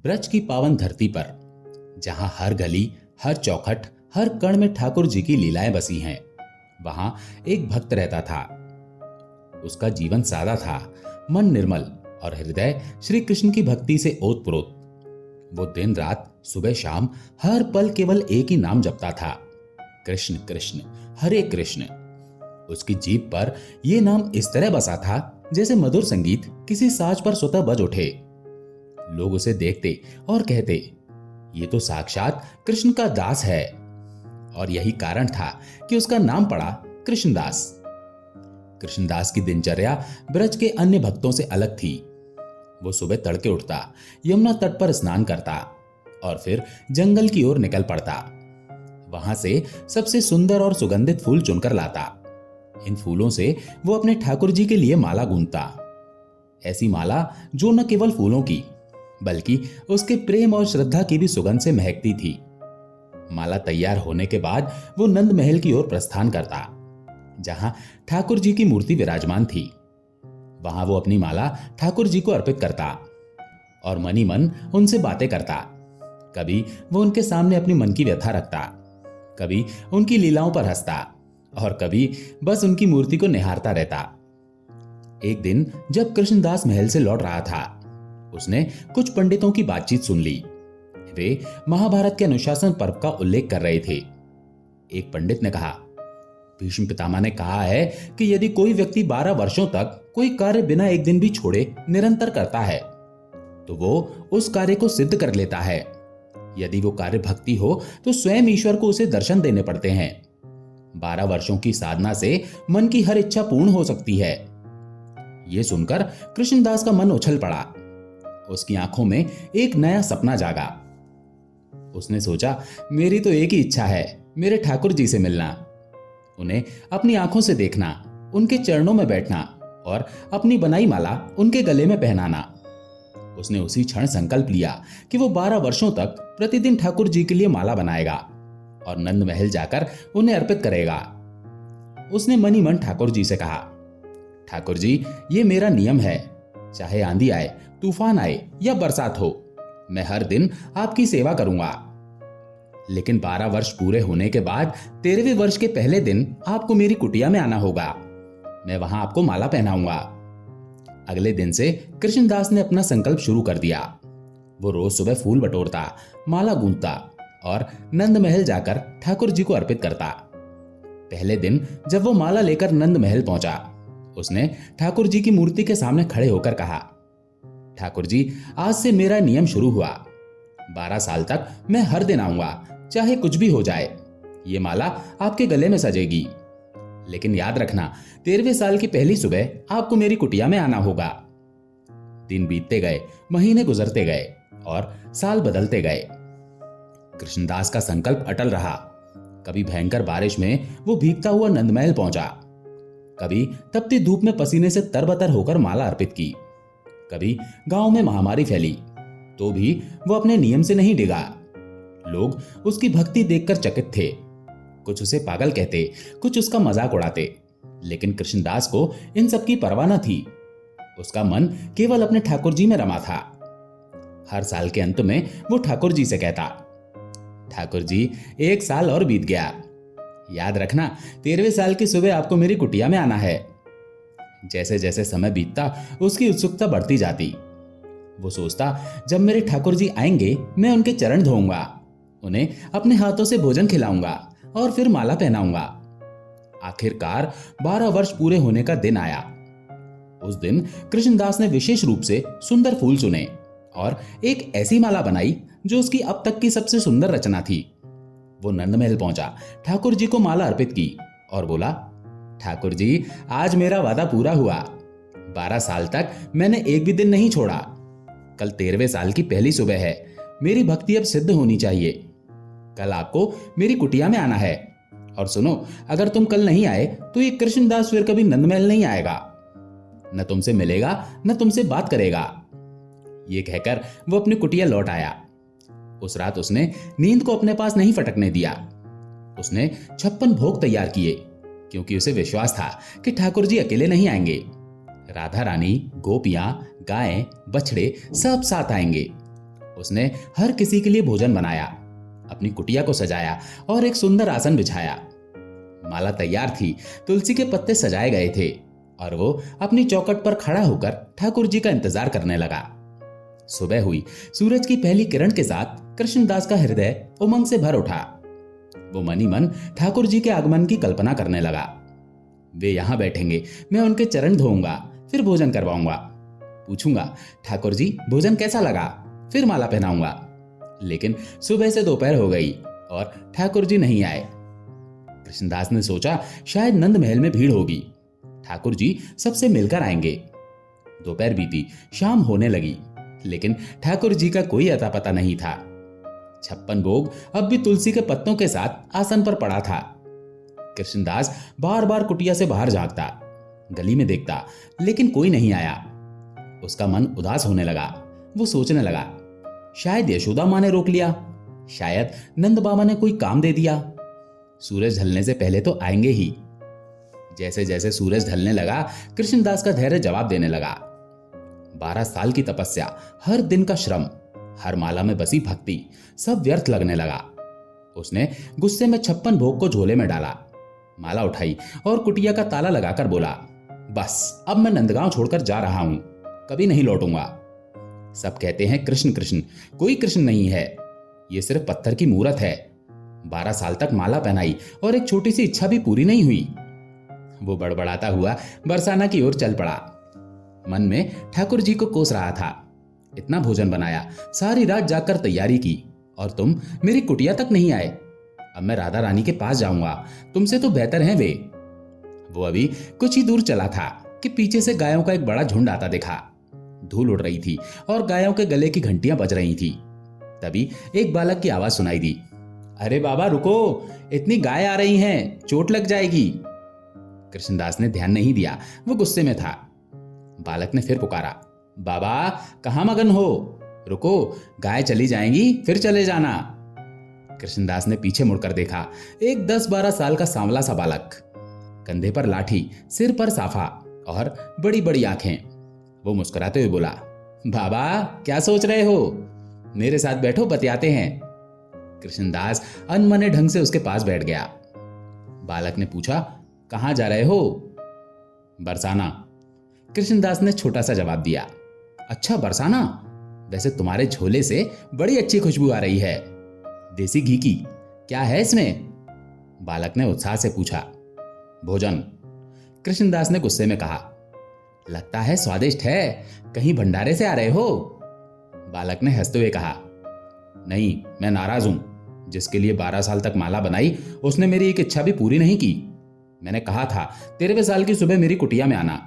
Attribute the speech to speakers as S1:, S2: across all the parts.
S1: ब्रज की पावन धरती पर, जहां हर गली, हर चौखट, हर कण में ठाकुर जी की लीलाएं बसी हैं, वहां एक भक्त रहता था। उसका जीवन सादा था, मन निर्मल और हृदय श्री कृष्ण की भक्ति से ओतप्रोत। वो दिन रात, सुबह शाम, हर पल केवल एक ही नाम जपता था, कृष्ण कृष्ण, हरे कृष्ण। उसकी जीभ पर यह नाम इस तरह बसा था जैसे मधुर संगीत किसी साज पर स्वतः बज उठे। लोग उसे देखते और कहते, ये तो साक्षात कृष्ण का दास है। और यही कारण था कि उसका नाम पड़ा कृष्णदास। कृष्णदास की दिनचर्या ब्रज के अन्य भक्तों से अलग थी। वो सुबह तड़के उठता, यमुना तट पर स्नान करता और फिर जंगल की ओर निकल पड़ता। वहां से सबसे सुंदर और सुगंधित फूल चुनकर लाता। इन फूलों से वो अपने ठाकुर जी के लिए माला गूंथता। ऐसी माला जो न केवल फूलों की बल्कि उसके प्रेम और श्रद्धा की भी सुगंध से महकती थी। माला तैयार होने के बाद वो नंद महल की ओर प्रस्थान करता, जहां ठाकुर जी की मूर्ति विराजमान थी। वहां वो अपनी माला ठाकुर जी को अर्पित करता और मनी मन उनसे बातें करता। कभी वो उनके सामने अपनी मन की व्यथा रखता, कभी उनकी लीलाओं पर हंसता और कभी बस उनकी मूर्ति को निहारता रहता। एक दिन जब कृष्णदास महल से लौट रहा था, उसने कुछ पंडितों की बातचीत सुन ली। वे महाभारत के अनुशासन पर्व का उल्लेख कर रहे थे। एक पंडित ने कहा, भीष्म पितामह ने कहा है कि यदि कोई व्यक्ति 12 वर्षों तक कोई कार्य बिना एक दिन भी छोड़े निरंतर करता है तो वो उस कार्य को सिद्ध कर लेता है। यदि वो कार्य भक्ति हो तो स्वयं ईश्वर को उसे दर्शन देने पड़ते हैं। 12 वर्षों की साधना से मन की हर इच्छा पूर्ण हो सकती है। यह सुनकर कृष्णदास का मन उछल पड़ा। उसकी आंखों में एक नया सपना जागा। उसने सोचा, मेरी तो एक ही इच्छा है, मेरे ठाकुर जी से मिलना, उन्हें अपनी आंखों से देखना, उनके चरणों में बैठना और अपनी बनाई माला उनके गले में पहनाना। उसने उसी क्षण संकल्प लिया कि वो 12 वर्षों तक प्रतिदिन ठाकुर जी के लिए माला बनाएगा और नंद महल जाकर उन्हें अर्पित करेगा। उसने मनी मन ठाकुर जी से कहा, ठाकुर जी, ये मेरा नियम है, चाहे आंधी आए, तूफान आए या बरसात हो, मैं हर दिन आपकी सेवा करूंगा। लेकिन 12 वर्ष पूरे होने के बाद 13वें वर्ष के पहले दिन आपको मेरी कुटिया में आना होगा। मैं वहां आपको माला पहनाऊंगा। अगले दिन से कृष्णदास ने अपना संकल्प शुरू कर दिया। वो रोज सुबह फूल बटोरता, माला गूंथता और नंद महल जाकर ठाकुर जी को अर्पित करता। पहले दिन जब वो माला लेकर नंद महल पहुंचा, उसने ठाकुर जी की मूर्ति के सामने खड़े होकर कहा, ठाकुर जी, आज से मेरा नियम शुरू हुआ। 12 साल तक मैं हर दिन आऊंगा, चाहे कुछ भी हो जाए। ये माला आपके गले में सजेगी। लेकिन याद रखना, 13वें साल की पहली सुबह आपको मेरी कुटिया में आना होगा। दिन बीतते गए, महीने गुजरते गए और साल बदलते गए। कृष्णदास का संकल्प अटल रहा। कभी भयंकर बारिश में वो भीगता हुआ नंदमहल पहुंचा, कभी तपती धूप में पसीने से तरबतर होकर माला अर्पित की, कभी गांव में महामारी फैली तो भी वो अपने नियम से नहीं डिगा। लोग उसकी भक्ति देखकर चकित थे। कुछ उसे पागल कहते, कुछ उसका मजाक उड़ाते, लेकिन कृष्णदास को इन सब की परवाह न थी। उसका मन केवल अपने ठाकुर जी में रमा था। हर साल के अंत में वो ठाकुर जी से कहता, ठाकुर जी, 1 साल और बीत गया, याद रखना 13वें साल की सुबह आपको मेरी कुटिया में आना है। जैसे जैसे समय बीतता उसकी उत्सुकता बढ़ती जाती। वो सोचता, जब मेरे ठाकुर जी आएंगे मैं उनके चरण धोऊंगा, उन्हें अपने हाथों से भोजन खिलाऊंगा और फिर माला पहनाऊंगा। आखिरकार 12 वर्ष पूरे होने का दिन आया। उस दिन कृष्णदास ने विशेष रूप से सुंदर फूल चुने और एक ऐसी माला बनाई जो उसकी अब तक की सबसे सुंदर रचना थी। वो नंदमहल पहुंचा, ठाकुर जी को माला अर्पित की और बोला, ठाकुर जी, आज मेरा वादा पूरा हुआ। 12 साल तक मैंने एक भी दिन नहीं छोड़ा। कल 13वें साल की पहली सुबह है। मेरी भक्ति अब सिद्ध होनी चाहिए। कल आपको मेरी कुटिया में आना है। और सुनो, अगर तुम कल नहीं आए तो ये कृष्णदास फिर कभी नंदमहल नहीं आएगा, न तुमसे मिलेगा न तुमसे बात करेगा। ये कहकर वो अपनी कुटिया लौट आया। उस रात उसने नींद को अपने पास नहीं फटकने दिया। उसने 56 भोग तैयार किए, क्योंकि उसे विश्वास था कि ठाकुर जी अकेले नहीं आएंगे। राधा रानी, गोपियां, गायें, बछड़े सब साथ आएंगे। उसने हर किसी के लिए भोजन बनाया, अपनी कुटिया को सजाया और एक सुंदर आसन बिछाया। माला तैयार थी, तुलसी के पत्ते सजाए गए थे और वो अपनी चौखट पर खड़ा होकर ठाकुर जी का इंतजार करने लगा। सुबह हुई। सूरज की पहली किरण के साथ कृष्णदास का हृदय उमंग से भर उठा। वो मन ही मन ठाकुर जी के आगमन की कल्पना करने लगा। वे यहां बैठेंगे, मैं उनके चरण धोऊंगा, फिर भोजन करवाऊंगा, पूछूंगा ठाकुर जी भोजन कैसा लगा, फिर माला पहनाऊंगा। लेकिन सुबह से दोपहर हो गई और ठाकुर जी नहीं आए। कृष्णदास ने सोचा शायद नंद महल में भीड़ होगी, ठाकुर जी सबसे मिलकर आएंगे। दोपहर बीती, शाम होने लगी, लेकिन ठाकुर जी का कोई अता पता नहीं था। 56 भोग अब भी तुलसी के पत्तों के साथ आसन पर पड़ा था। कृष्णदास बार बार कुटिया से बाहर झांकता, गली में देखता, लेकिन कोई नहीं आया। उसका मन उदास होने लगा। वो सोचने लगा, शायद यशोदा माँ ने रोक लिया, शायद नंद बाबा ने कोई काम दे दिया। सूरज ढलने से पहले तो आएंगे ही। जैसे जैसे सूरज ढलने लगा, कृष्णदास का धैर्य जवाब देने लगा। 12 साल की तपस्या, हर दिन का श्रम, हर माला में बसी भक्ति, सब व्यर्थ लगने लगा। उसने गुस्से में 56 भोग को झोले में डाला, माला उठाई और कुटिया का ताला लगाकर बोला, बस अब मैं नंदगांव छोड़कर जा रहा हूं, कभी नहीं लौटूंगा। सब कहते हैं कृष्ण कृष्ण, कोई कृष्ण नहीं है, ये सिर्फ पत्थर की मूरत है। 12 साल तक माला पहनाई और एक छोटी सी इच्छा भी पूरी नहीं हुई। वो बड़बड़ाता हुआ बरसाना की ओर चल पड़ा। मन में ठाकुर जी को कोस रहा था, इतना भोजन बनाया, सारी रात जाकर तैयारी की और तुम मेरी कुटिया तक नहीं आए। अब मैं राधा रानी के पास जाऊंगा, तुमसे तो बेहतर हैं वे। वो अभी कुछ ही दूर चला था कि पीछे से गायों का एक बड़ा झुंड आता दिखा। धूल उड़ रही थी और गायों के गले की घंटियां बज रही थी। तभी एक बालक की आवाज सुनाई दी, अरे बाबा रुको, इतनी गाय आ रही हैं, चोट लग जाएगी। कृष्णदास ने ध्यान नहीं दिया, वो गुस्से में था। बालक ने फिर पुकारा, बाबा कहां मगन हो, रुको, गाय चली जाएंगी, फिर चले जाना। कृष्णदास ने पीछे मुड़कर देखा। एक 10-12 साल का सांवला सा बालक, कंधे पर लाठी, सिर पर साफा और बड़ी बड़ी आंखें। वो मुस्कुराते हुए बोला, बाबा क्या सोच रहे हो, मेरे साथ बैठो, बतियाते हैं। कृष्णदास अनमने ढंग से उसके पास बैठ गया। बालक ने पूछा, कहां जा रहे हो? बरसाना। कृष्णदास ने छोटा सा जवाब दिया। अच्छा बरसाना, वैसे तुम्हारे झोले से बड़ी अच्छी खुशबू आ रही है, देसी घी की, क्या है इसमें? बालक ने उत्साह से पूछा। भोजन। कृष्णदास ने गुस्से में कहा। लगता है स्वादिष्ट है, कहीं भंडारे से आ रहे हो? बालक ने हंसते हुए कहा, नहीं, मैं नाराज हूं, जिसके लिए 12 साल तक माला बनाई उसने मेरी एक इच्छा भी पूरी नहीं की। मैंने कहा था 13वें साल की सुबह मेरी कुटिया में आना,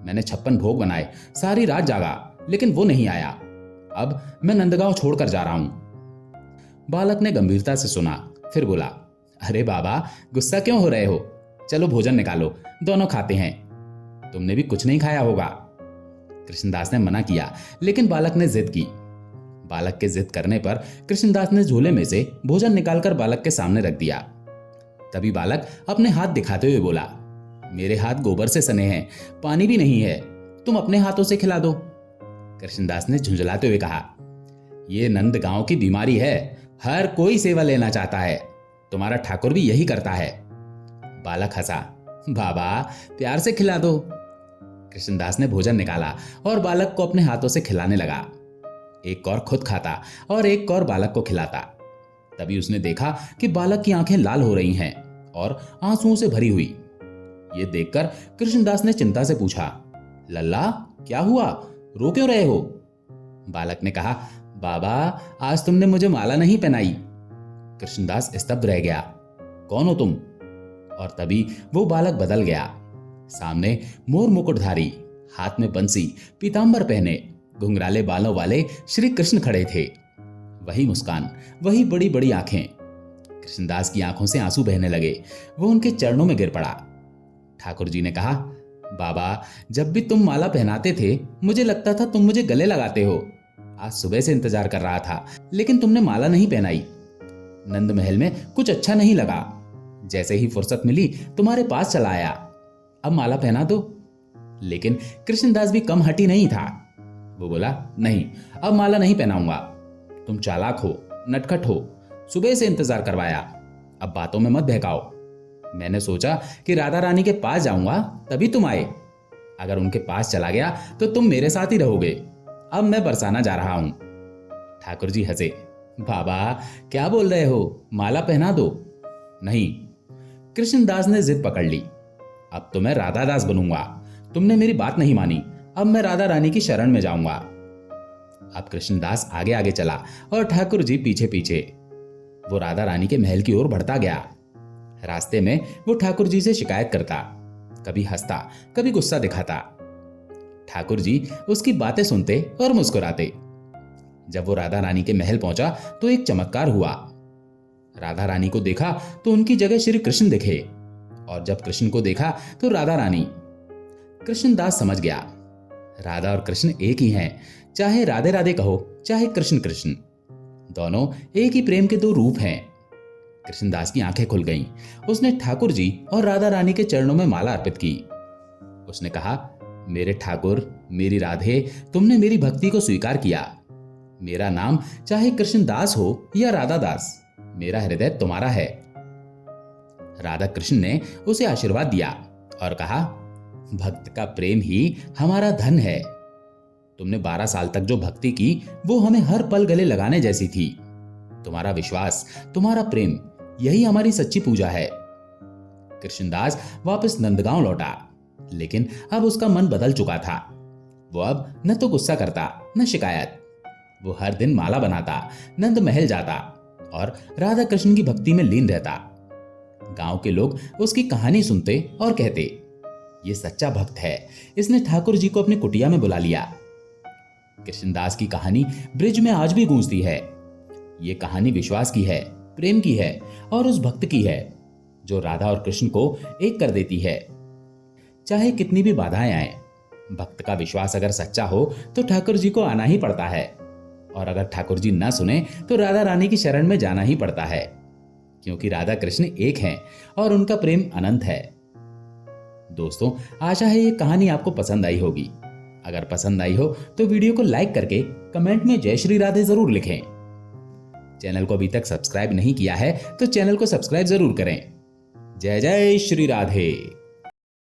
S1: मैंने 56 भोग बनाए, सारी रात जागा, लेकिन वो नहीं आया। अब मैं नंदगांव छोड़कर जा रहा हूं। बालक ने गंभीरता से सुना, फिर बोला, अरे बाबा गुस्सा क्यों हो रहे हो, चलो भोजन निकालो, दोनों खाते हैं। तुमने भी कुछ नहीं खाया होगा। कृष्णदास ने मना किया, लेकिन बालक ने जिद की। बालक के जिद करने पर कृष्णदास ने झोले में से भोजन निकालकर बालक के सामने रख दिया। तभी बालक अपने हाथ दिखाते हुए बोला, मेरे हाथ गोबर से सने हैं, पानी भी नहीं है, तुम अपने हाथों से खिला दो। कृष्णदास ने झुंझलाते हुए कहा, ये नंदगांव की बीमारी है, हर कोई सेवा लेना चाहता है, तुम्हारा ठाकुर भी यही करता है। बालक हंसा, बाबा प्यार से खिला दो। कृष्णदास ने भोजन निकाला और बालक को अपने हाथों से खिलाने लगा। एक कौर खुद खाता और एक कौर बालक को खिलाता। तभी उसने देखा कि बालक की आंखें लाल हो रही हैं और आंसुओं से भरी हुई। ये देखकर कृष्णदास ने चिंता से पूछा, लल्ला क्या हुआ, रो क्यों रहे हो? बालक ने कहा, बाबा आज तुमने मुझे माला नहीं पहनाई। कृष्णदास स्तब्ध रह गया, कौन हो तुम? और तभी वो बालक बदल गया। सामने मोर मुकुटधारी, हाथ में बंसी, पीतांबर पहने, घुंघराले बालों वाले श्री कृष्ण खड़े थे। वही मुस्कान, वही बड़ी बड़ी आंखें। कृष्णदास की आंखों से आंसू बहने लगे। वो उनके चरणों में गिर पड़ा। ठाकुर जी ने कहा, बाबा जब भी तुम माला पहनाते थे मुझे लगता था तुम मुझे गले लगाते हो। आज सुबह से इंतजार कर रहा था, लेकिन तुमने माला नहीं पहनाई। नंद महल में कुछ अच्छा नहीं लगा, जैसे ही फुर्सत मिली तुम्हारे पास चला आया। अब माला पहना दो। लेकिन कृष्णदास भी कम हटी नहीं था। वो बोला, नहीं अब माला नहीं पहनाऊंगा। तुम चालाक हो, नटखट हो, सुबह से इंतजार करवाया, अब बातों में मत बहकाओ। मैंने सोचा कि राधा रानी के पास जाऊंगा तभी तुम आए। अगर उनके पास चला गया तो तुम मेरे साथ ही रहोगे। अब मैं बरसाना जा रहा हूं। ठाकुर जी हंसे। बाबा क्या बोल रहे हो, माला पहना दो। नहीं। कृष्णदास ने जिद पकड़ ली। अब तो मैं राधा दास बनूंगा। तुमने मेरी बात नहीं मानी, अब मैं राधा रानी की शरण में जाऊंगा। अब कृष्णदास आगे आगे चला और ठाकुर जी पीछे पीछे। वो राधा रानी के महल की ओर बढ़ता गया। रास्ते में वो ठाकुर जी से शिकायत करता, कभी हंसता, कभी गुस्सा दिखाता। ठाकुर जी उसकी बातें सुनते और मुस्कुराते। जब वो राधा रानी के महल पहुंचा तो एक चमत्कार हुआ। राधा रानी को देखा तो उनकी जगह श्री कृष्ण दिखे, और जब कृष्ण को देखा तो राधा रानी। कृष्णदास समझ गया, राधा और कृष्ण एक ही हैं। चाहे राधे राधे कहो, चाहे कृष्ण कृष्ण, दोनों एक ही प्रेम के दो रूप हैं। कृष्णदास की आंखें खुल गईं। उसने ठाकुर जी और राधा रानी के चरणों में माला अर्पित की। उसने कहा, मेरे ठाकुर, मेरी राधे, तुमने मेरी भक्ति को स्वीकार किया। मेरा नाम चाहे कृष्णदास हो या राधा दास, मेरा हृदय तुम्हारा है। राधा कृष्ण ने उसे आशीर्वाद दिया और कहा, भक्त का प्रेम ही हमारा धन है। तुमने 12 साल तक जो भक्ति की वो हमें हर पल गले लगाने जैसी थी। तुम्हारा विश्वास, तुम्हारा प्रेम, यही हमारी सच्ची पूजा है। कृष्णदास वापस नंदगांव लौटा, लेकिन अब उसका मन बदल चुका था। वो अब न तो गुस्सा करता, न शिकायत। वो हर दिन माला बनाता, नंद महल जाता और राधा कृष्ण की भक्ति में लीन रहता। गांव के लोग उसकी कहानी सुनते और कहते, ये सच्चा भक्त है, इसने ठाकुर जी को अपनी कुटिया में बुला लिया। कृष्णदास की कहानी ब्रिज में आज भी गूंजती है। ये कहानी विश्वास की है, प्रेम की है और उस भक्त की है जो राधा और कृष्ण को एक कर देती है। चाहे कितनी भी बाधाएं आए, भक्त का विश्वास अगर सच्चा हो तो ठाकुर जी को आना ही पड़ता है, और अगर ठाकुर जी ना सुने तो राधा रानी की शरण में जाना ही पड़ता है, क्योंकि राधा कृष्ण एक हैं और उनका प्रेम अनंत है। दोस्तों, आशा है ये कहानी आपको पसंद आई होगी। अगर पसंद आई हो तो वीडियो को लाइक करके कमेंट में जय श्री राधे जरूर लिखें। चैनल को अभी तक सब्सक्राइब नहीं किया है तो चैनल को सब्सक्राइब जरूर करें। जय जय श्री राधे।